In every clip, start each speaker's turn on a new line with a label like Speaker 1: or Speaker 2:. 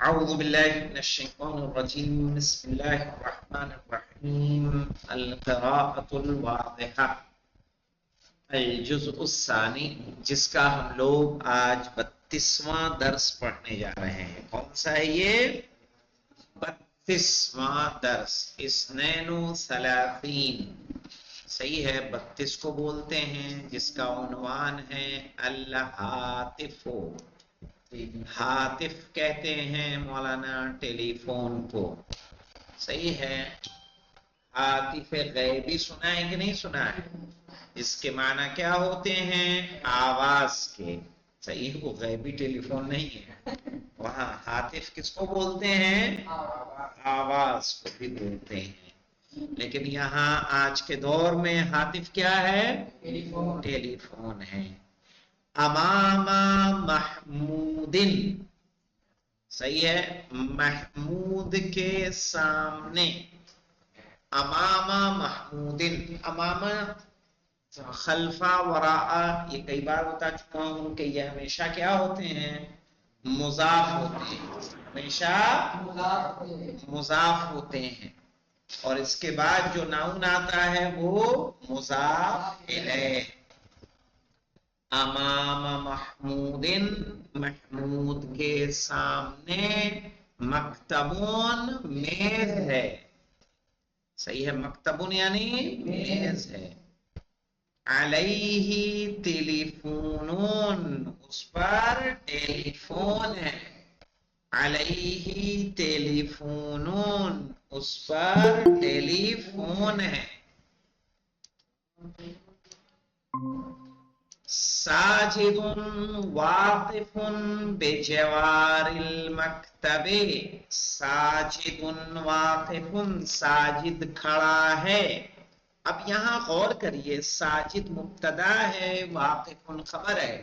Speaker 1: أعوذ بالله من الشيطان الرجيم بسم الله الرحمن الرحيم القراءة الواضحة الجزء الثانی جس کا ہم لوگ آج 32واں درس پڑھنے جا رہے ہیں. کون سا ہے یہ؟ 32واں درس. اثنین و ثلاثین. صحیح ہے، 32 کو بولتے ہیں جس کا عنوان ہے الہاتف. ہاتف کہتے ہیں مولانا ٹیلی فون کو. صحیح ہے. ہاتف غیبی سنا ہے کہ نہیں سنا ہے؟ اس کے معنی کیا ہوتے ہیں؟ آواز کے. صحیح، وہ غیبی ٹیلی فون نہیں ہے. وہاں ہاتف کس کو بولتے ہیں؟ آواز کو بھی بولتے ہیں. لیکن یہاں آج کے دور میں ہاتف کیا ہے؟ ٹیلی فون ہے. امام محمود. صحیح ہے، محمود کے سامنے. امام محمود. امام خلفا وراء، یہ کئی بار بتا چکا ہوں کہ یہ ہمیشہ کیا ہوتے ہیں؟ مضاف ہوتے ہیں. ہمیشہ مضاف ہوتے ہیں. اور اس کے بعد جو ناؤن آتا ہے وہ مضاف الیہ. امام محمود، محمود کے سامنے. مکتبون، میز ہے. صحیح ہے، مکتبون یعنی میز ہے. علیہ ٹیلیفونون، اس پر ٹیلی فون ہے. علیہ ٹیلیفونون، اس پر ٹیلی فون ہے. ساجد واقف بجوار المکتب. ساجد واقف، ساجد کھڑا ہے. اب یہاں غور کریے، ساجد مبتدا ہے، واقف خبر ہے،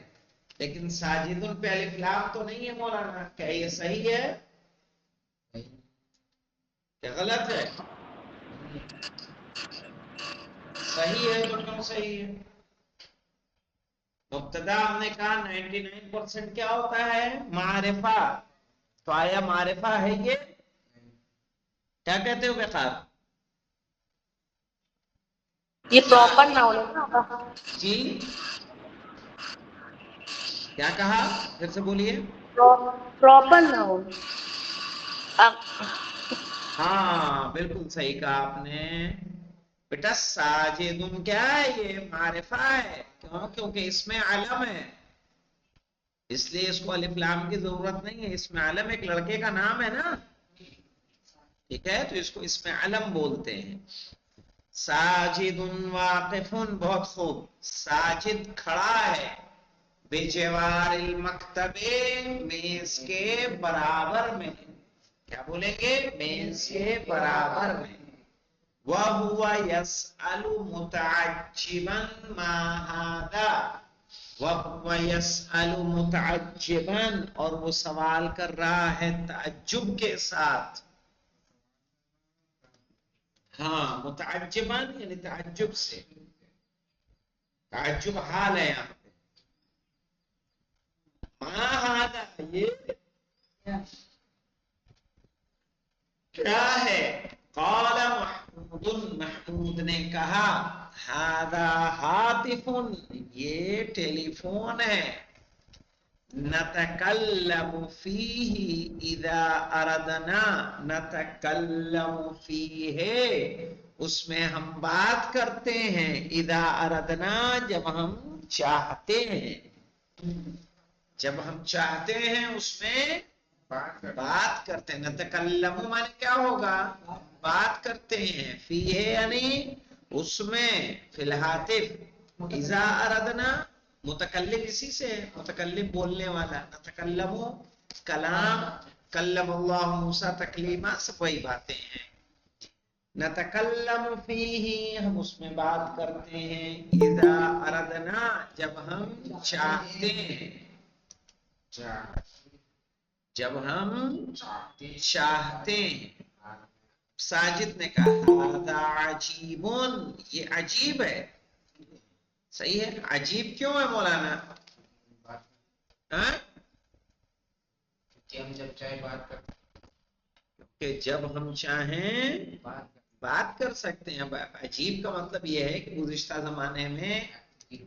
Speaker 1: لیکن ساجد پہ الف لام تو نہیں ہے مولانا. کیا یہ صحیح ہے؟ کیا غلط ہے؟ صحیح ہے تو کیوں صحیح ہے؟ مبتدا ہم نے کہا 99% کیا ہوتا ہے؟ معرفہ. تو آیا معرفہ ہے یہ؟ کیا کہتے ہو بخار؟
Speaker 2: یہ پراپر ناؤن ہے نا.
Speaker 1: جی کیا کہا؟ پھر سے بولیے.
Speaker 2: Proper noun.
Speaker 1: ہاں بالکل صحیح کہا آپ نے بیٹا. ساجدن کیا ہے؟ یہ معرفہ ہے. کیوں؟ کیونکہ اس میں علم ہے، اس لیے اس کو الف لام کی ضرورت نہیں ہے. اس میں علم ایک لڑکے کا نام ہے نا، ٹھیک ہے، تو اس کو اس میں علم بولتے ہیں. ساجد واقف، بہت خوب. ساجد کھڑا ہے. بجوار المکتب، میز کے برابر میں. کیا بولیں گے؟ میز کے برابر میں. وَهُوَ يَسْأَلُ مُتَعَجِّبًا مَا هَذَا. وَهُوَ يَسْأَلُ مُتَعَجِّبًا، اور وہ سوال کر رہا ہے تعجب کے ساتھ. ہاں، متعجباً یعنی تعجب سے. تعجب حال ہے یہاں پہ. ما ہذا، یہ کیا ہے؟ قال محمود، محمود نے کہا. ھذا ہاتف، یہ ٹیلی فون ہے. نتکلم فیہ اذا اردنا. نتکلم فیہ، اس میں ہم بات کرتے ہیں. اذا اردنا، جب ہم چاہتے ہیں. جب ہم چاہتے ہیں اس میں بات کرتے ہیں. نتکلم مانے کیا ہوگا؟ بات کرتے ہیں. فیہ یعنی اس میں، فی الہاتف. اذا اردنا، متکلم اسی سے ہے، متکلم بولنے والا. نتکلم کلام، کلم اللہ موسیٰ تکلیما، سب وہی باتیں ہیں. نتکلم فیہ، ہم اس میں بات کرتے ہیں. اذا اردنا، جب ہم چاہتے ہیں. جب ہم چاہتے ہیں. ساجد نے کہا ھذا عجیب، یہ عجیب ہے. صحیح ہے. عجیب کیوں ہے مولانا؟
Speaker 3: کہ ہم جب چاہے بات کر
Speaker 1: کہ جب ہم چاہیں بات کر سکتے ہیں. عجیب کا مطلب یہ ہے کہ گزشتہ زمانے میں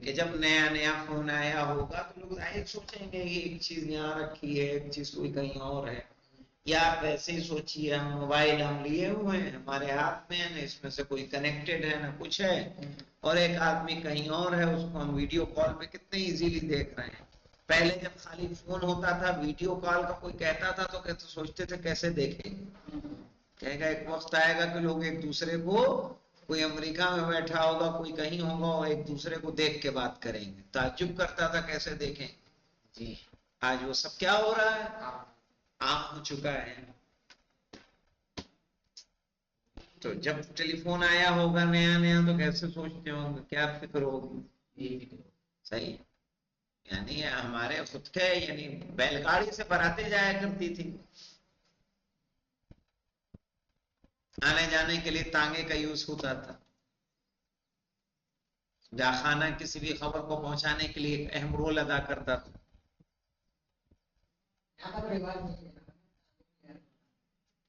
Speaker 1: کہ جب نیا نیا فون آیا ہوگا تو لوگ ظاہر سوچیں گے کہ ایک چیز یہاں رکھی ہے ایک چیز کوئی کہیں اور ہے. یا آپ ویسے ہی سوچیے ہم موبائل ہم لیے ہوئے ہیں ہمارے ہاتھ میں ہے نہ اس میں سے کوئی کنیکٹڈ ہے نہ کچھ ہے اور ایک آدمی کہیں اور ہے اس کو ہم ویڈیو کال پہ کتنے ایزیلی دیکھ رہے ہیں. پہلے جب خالی فون ہوتا تھا ویڈیو کال کا کوئی کہتا تھا تو کہتے سوچتے تھے کیسے دیکھیں. کہے گا ایک وقت آئے گا کہ لوگ ایک دوسرے کو کوئی امریکہ میں بیٹھا ہوگا کوئی کہیں ہوگا اور ایک دوسرے کو دیکھ کے بات کریں گے. تعجب کرتا تھا کیسے دیکھیں.
Speaker 3: جی
Speaker 1: آج وہ سب کیا ہو رہا ہے عام ہو چکا ہے. تو جب ٹیلی فون آیا ہوگا نیا نیا تو کیسے سوچتے ہوں گے کیا فکر ہوگی. صحیح یعنی ہمارے خود کے یعنی بیل گاڑی سے باراتیں جایا کرتی تھی آنے جانے کے لیے تانگے کا یوز ہوتا تھا. ڈاکخانہ کسی بھی خبر کو پہنچانے کے لیے ایک اہم رول ادا کرتا تھا.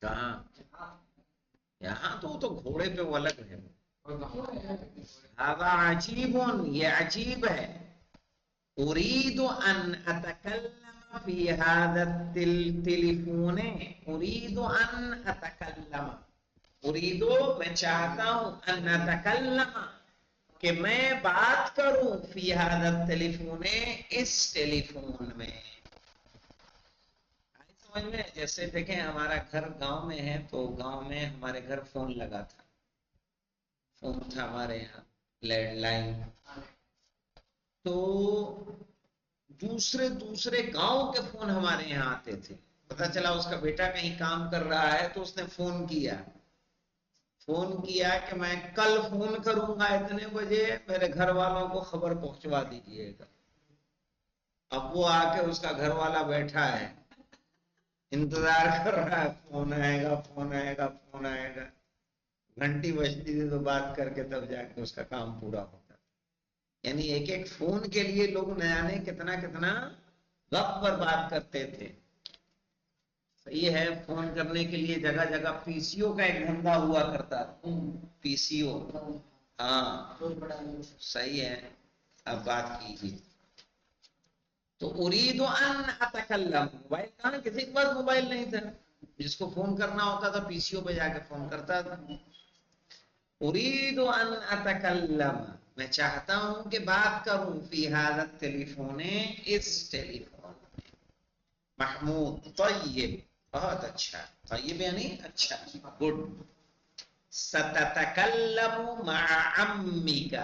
Speaker 1: کہاں یہاں تو گھوڑے پہ وہ الگ ہے. عجیب یہ عجیب ہے. اريد ان اتكلم في هذا التليفون اريد ان اتكلم اريد میں چاہتا ہوں ان اتكلم کہ میں بات کروں فی هذا التليفون اس ٹیلی فون میں. سمجھ میں جیسے دیکھیں ہمارا گھر گاؤں میں ہے تو گاؤں میں ہمارے گھر فون لگا تھا. فون تھا ہمارے یہاں لینڈ لائن. تو دوسرے گاؤں کے فون ہمارے یہاں آتے تھے. پتا چلا اس کا بیٹا کہیں کام کر رہا ہے تو اس نے فون کیا کہ میں کل فون کروں گا اتنے بجے میرے گھر والوں کو خبر پہنچوا دیجیے گا. اب وہ آ کے اس کا گھر والا بیٹھا ہے انتظار کر رہا ہے فون آئے گا. گھنٹی بجتی تھی تو بات کر کے تب جا کے اس کا کام پورا ہوتا. یعنی ایک ایک فون کے لیے لوگ نیا کتنا وقت پر بات کرتے تھے. صحیح ہے فون کرنے کے لیے جگہ جگہ پی سی او کا ایک دھندا ہوا کرتا تھا. پی سی او ہاں صحیح ہے. اب بات کیجیے تو اريد ان اتكلم. موبائل کہاں کسی کے پاس موبائل نہیں تھا. جس کو فون کرنا ہوتا تھا پی سی او پہ جا کے فون کرتا تھا. اريد ان اتكلم میں چاہتا ہوں کہ بات کروں فی هذا التليفون اس ٹیلی فون میں. محمود طیب بہت اچھا. طیب یعنی اچھا گڈ. ستتکلم مع عمک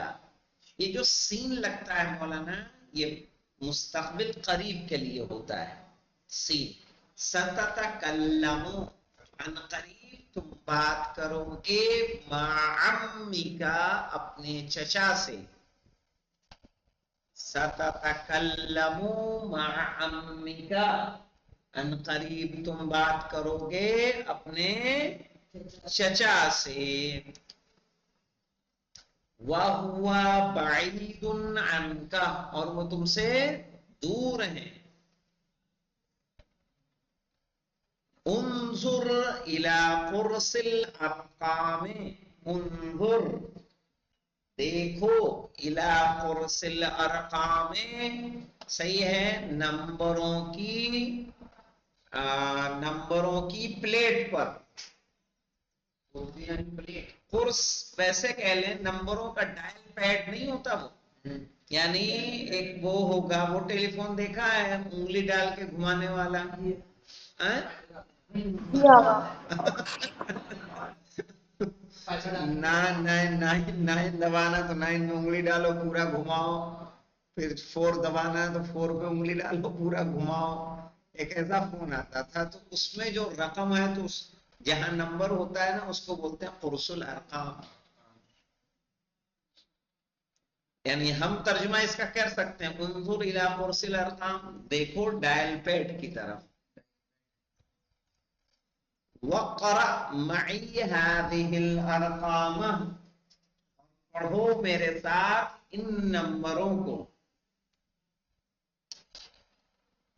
Speaker 1: یہ جو سین لگتا ہے مولانا یہ مستقبل قریب کے لیے ہوتا ہے. سین ستتکلم عن قریب تم بات کرو گے مع عمک اپنے چچا سے. ستتکلم مع عمک ان قریب تم بات کرو گے اپنے چچا سے. وَهُوَ بَعِيدٌ عَنْكَ اور وہ تم سے دور ہیں. انظر الى قرص الارقام انظر دیکھو الى قرص الارقام صحیح ہے نمبروں کی پلیٹ پر. قرص ویسے کہہ لیں نمبروں کا ڈائل پیڈ نہیں ہوتا وہ یعنی ایک وہ ہوگا وہ ٹیلی فون دیکھا ہے انگلی ڈال کے گھمانے والا. نائن دبانا تو نائن میں انگلی ڈالو پورا گھماؤ. پھر 4 دبانا ہے تو 4 پہ انگلی ڈالو پورا گھماؤ. ایک ایسا فون آتا تھا تو اس میں جو رقم ہے تو جہاں نمبر ہوتا ہے نا اس کو بولتے ہیں قرص الارقام. یعنی ہم ترجمہ اس کا کر سکتے ہیں انظر الی قرص الارقام دیکھو ڈائل پیڈ کی طرف. وَقْرَأْ مَعِي هَذِهِ الْأَرْقَامَ پڑھو میرے ساتھ ان نمبروں کو.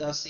Speaker 1: 10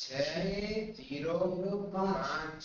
Speaker 3: 6 0 5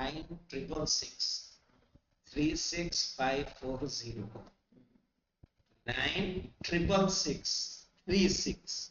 Speaker 1: 9666365540, 966636,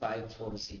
Speaker 1: 540,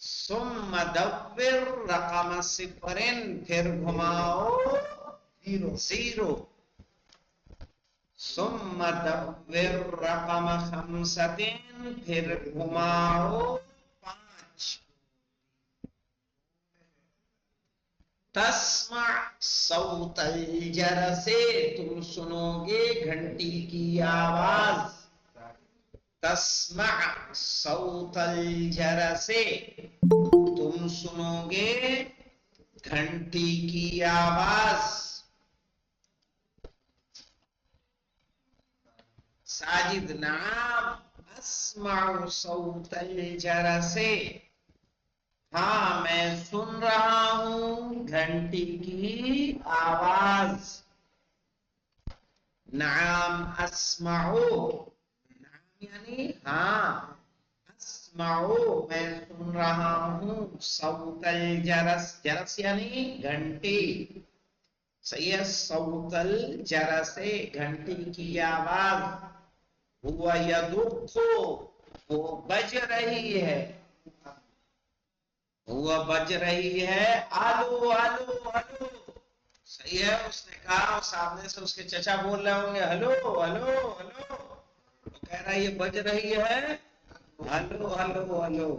Speaker 1: ثم دور رقم صفرن، پھر گھماؤ زیرو. ثم دور رقم خمسطن، پھر گھماؤ 5. تسمع صوت الجرس، تم سنو گے گھنٹی کی آواز. تسمع صوت الجرس، تم سنو گے گھنٹی کی آواز. ساجد نعم اسمع صوت الجرس، ہاں میں سن رہا ہوں گھنٹی کی آواز. نعم اسمعو، نعم یعنی ہاں، اسمعو میں سن رہا ہوں صوت الجرس، جرس یعنی گھنٹی. صحیح ہے، صوت الجرس گھنٹی کی آواز. ہوا یدخو، وہ بج رہی ہے، وہ بج رہی ہے. آلو آلو آلو، صحیح ہے. اس نے کہا اور سامنے سے اس کے چچا بول رہے ہوں گے ہلو ہلو ہلو، وہ کہہ رہا ہے یہ بج رہی ہے ہلو ہلو ہلو.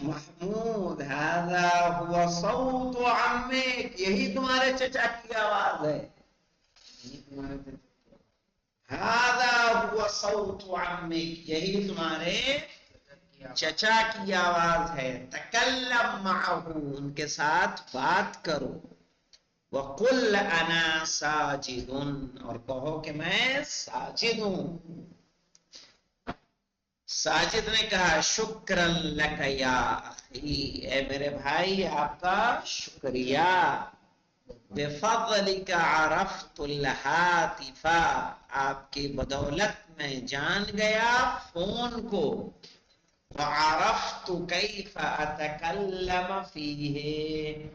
Speaker 1: محمود هذا هو صوت عمك، یہی تمہارے چچا کی آواز ہے. هذا هو صوت عمك، یہی تمہارے چچا کی آواز ہے. تکلم معه، ان کے ساتھ بات کرو. وقل انا ساجد، اور کہو کہ میں ساجد ہوں. ساجد نے کہا شکرا لک یا اخی، اے میرے بھائی آپ کا شکریہ. بفضلک عرفت الہاتف، آپ کی بدولت میں جان گیا فون کو. وعرفت کیف اتکلم فیہ،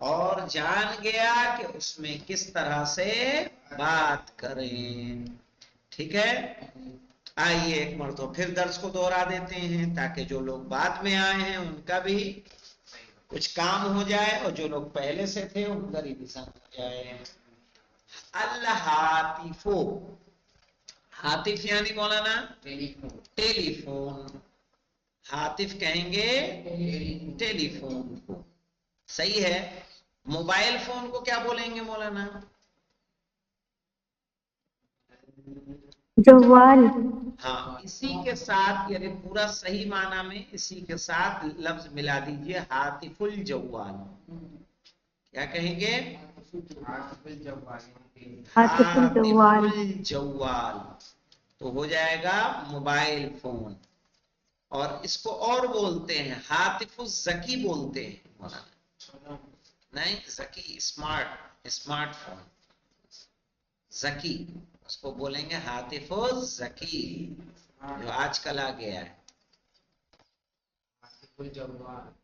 Speaker 1: اور جان گیا کہ اس میں کس طرح سے بات کریں. ٹھیک ہے، آئیے ایک مرتبہ پھر درس کو دوہرا دیتے ہیں تاکہ جو لوگ بعد میں آئے ہیں ان کا بھی کچھ کام ہو جائے اور جو لوگ پہلے سے تھے ان کا ریویژن ہو جائے. الہاتف، ہاتف یعنی مولانا ٹیلی فون، ہاتف کہیں گے ٹیلی فون کو. صحیح ہے. موبائل فون کو کیا بولیں گے مولانا؟
Speaker 2: جوال.
Speaker 1: ہاں، اسی کے ساتھ یعنی پورا صحیح معنی میں اسی کے ساتھ لفظ ملا دیجئے ہاتف الجوال. کیا کہیں گے؟
Speaker 2: ہاتف الجوال.
Speaker 1: الجوال تو ہو جائے گا موبائل فون. اور اس کو اور بولتے ہیں ہاتف الذکی بولتے ہیں مولانا. نہیں ذکی اسمارٹ، اسمارٹ فون ذکی، اس کو بولیں گے ہاتف الذکی جو آج کل آ گیا ہے.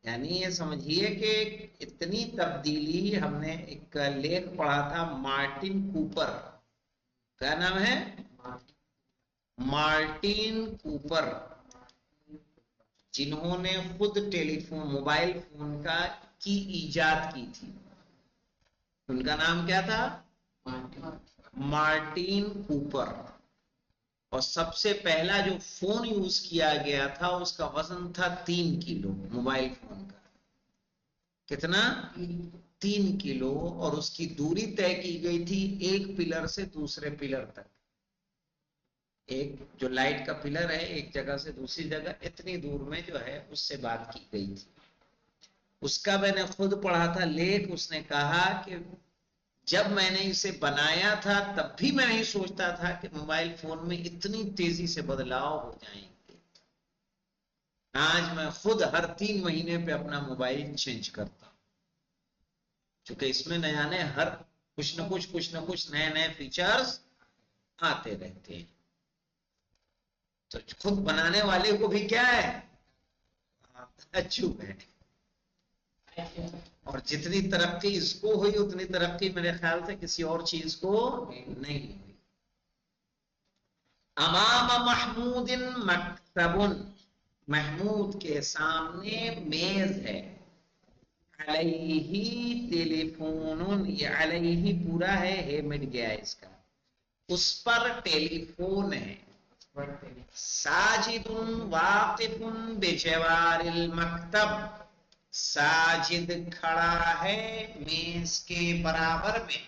Speaker 1: یعنی یہ سمجھیے کہ اتنی تبدیلی. ہم نے ایک لیکھ پڑھا تھا مارٹن کوپر، کیا نام ہے؟ مارٹن کوپر، جنہوں نے خود ٹیلی فون موبائل فون کی ایجاد کی تھی. ان کا نام کیا تھا؟ Martin Cooper. اور سب سے پہلا جو فون یوز کیا گیا تھا اس کا وزن تھا 3 کلو. موبائل فون کا کتنا؟ 3 کلو. اور اس کی دوری طے کی گئی تھی ایک پلر سے دوسرے پلر تک. ایک جو لائٹ کا پلر ہے ایک جگہ سے دوسری جگہ اتنی دور میں جو ہے اس سے بات کی گئی تھی. اس کا میں نے خود پڑھا تھا لیکھ. اس نے کہا کہ جب میں نے اسے بنایا تھا تب بھی میں نہیں سوچتا تھا کہ موبائل فون میں اتنی تیزی سے بدلاؤ ہو جائیں گے. آج میں خود ہر 3 مہینے پہ اپنا موبائل چینج کرتا ہوں چونکہ اس میں نیا نئے ہر کچھ نہ کچھ نئے نئے فیچرز آتے رہتے ہیں. تو خود بنانے والے کو بھی کیا ہے تعجب ہے. اور جتنی ترقی اس کو ہوئی اتنی ترقی میرے خیال سے کسی اور چیز کو نہیں ہوئی. امام محمود مکتب، محمود کے سامنے میز ہے. علیہ ٹیلیفون، یہ علیہ پورا ہے مٹ گیا ہے اس کا، اس پر ٹیلی فون ہے. ساجد واقف بجوار المکتب، ساجد کھڑا ہے میز کے برابر میں.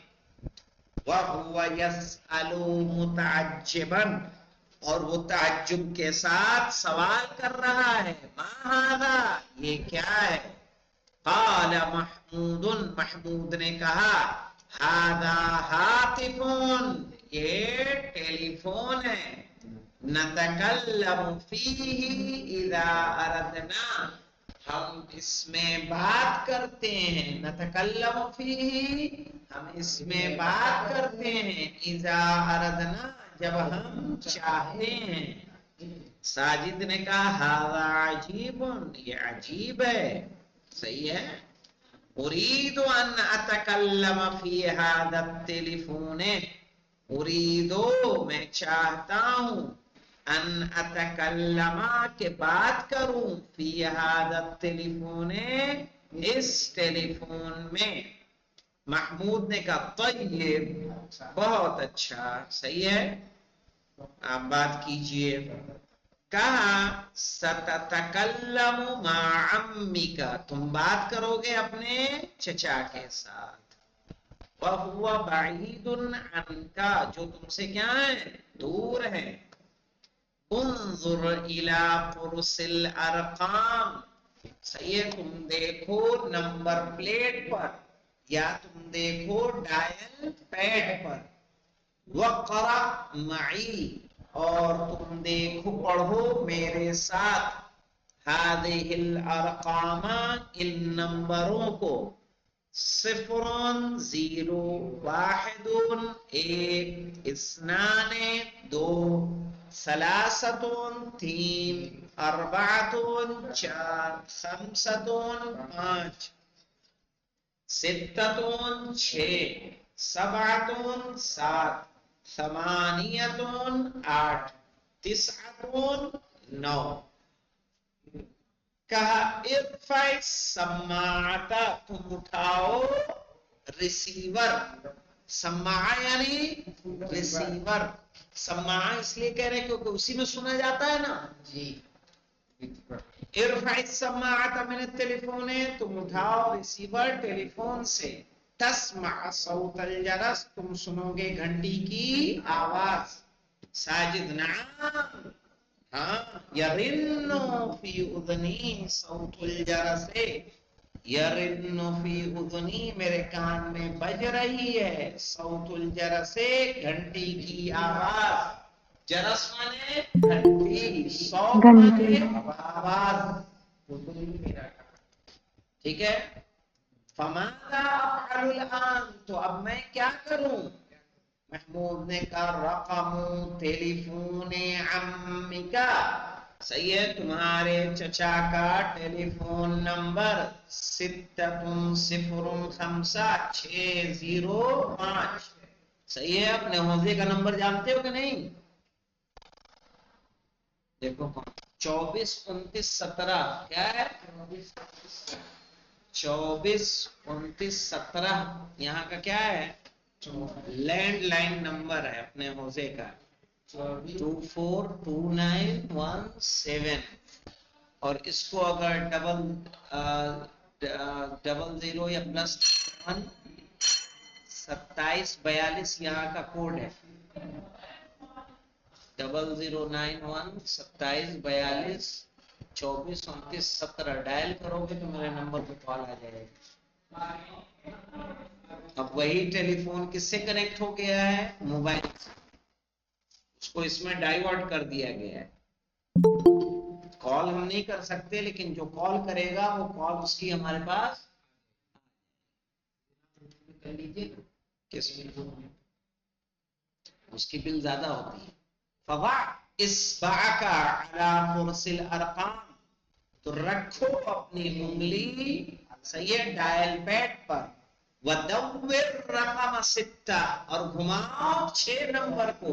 Speaker 1: وَهُوَ يَسْأَلُ مُتَعَجِّبًا، اور وہ تعجب کے ساتھ سوال کر رہا ہے. ما هذا، یہ کیا ہے؟ قال محمود، محمود نے کہا هذا هاتف، یہ ٹیلی فون ہے. نتکلم فیہ اذا اردنا، ہم اس میں بات کرتے ہیں. نتکلم فیہ، ہم اس میں بات کرتے ہیں. اذا اردنا، جب ہم چاہتے ہیں. ساجد نے کہا ھذا عجیب، یہ عجیب ہے. صحیح ہے. اريد ان اتکلم فی ھذا التلیفون، اريد، میں چاہتا ہوں، ان اتکلم، کہ بات کروں، فی ھذا التلیفون، اس ٹیلی فون میں. محمود نے کہا طیب، بہت اچھا، صحیح ہے، آپ بات کیجئے. کہا ستتکلم مع عمک، تم بات کرو گے اپنے چچا کے ساتھ. وَهُوَ بَعِيدٌ عَنْكَ، جو تم سے کیا ہے، دور ہے. انظر الى قرص الارقام، صحیح ہے، تم دیکھو نمبر پلیٹ پر، یا تم دیکھو ڈائل پیڈ پر. وَقْرَأْ مَعِي، اور تم دیکھو پڑھو میرے ساتھ. هذه الارقام، ان نمبروں کو. صفر، زیرو، واحد، ایک، اثنان، دو، ثلاثۃ، تین، اربعۃ، چار، خمسۃ، پانچ، ستۃ، چھ، سبعۃ، سات، ثمانیۃ، آٹھ، تسعۃ، نو. کہا ارفع السماعۃ، تم اٹھاؤ ریسیور. سماع یعنی ریسیور. سماع اس لیے کہہ رہے ہیں کیونکہ اسی میں سنا جاتا ہے نا. جی. ارفع السماعۃ من التلیفون، تم اٹھاؤ ریسیور ٹیلی فون سے. تسمع صوت الجرس، تم سنو گے گھنٹی کی آواز. ساجد نعم، ہاں. یرن فی اذنی صوت الجرس، یرن فی اذنی، میرے کان میں بج رہی ہے. صوت الجرس، گھنٹی کی آواز. جرس مانے گھنٹی، صوت
Speaker 2: گھنٹی.
Speaker 1: مانے آواز. ٹھیک ہے. فماذا افعل الان، تو اب میں کیا کروں؟ محمود نے کہا رقم ٹیلیفون عمک، صحیح ہے، تمہارے چچا کا ٹیلی فون نمبر. 605، 605، صحیح ہے. اپنے حوضے کا نمبر جانتے ہو کہ نہیں؟ دیکھو 24 29 17 کیا ہے؟ 24 29 17 یہاں کا کیا ہے؟ لینڈ لائن نمبر ہے اپنے حوزے کا. 242917. اور اس کو اگر ڈبل زیرو یا پلس 2742 یہاں کا کوڈ ہے. 0091 2742 24 29 17 ڈائل کرو گے تو میرے نمبر پہ کال آ جائے گا. اب وہی ٹیلی فون کس سے کنیکٹ ہو گیا ہے؟ موبائل سے. اس کو اس میں ڈائیورٹ کر دیا گیا ہے. کال ہم نہیں کر سکتے، لیکن جو کال کرے گا وہ کال اس کی ہمارے پاس کر لیجیے. کس اس کی بل زیادہ ہوتی ہے. فضع اصبعک علی قرص الارقام، تو رکھو اپنی انگلی، صحیح ہے، ڈائل پیڈ پر. ودور رقم 6، اور گھماؤ 6 نمبر کو.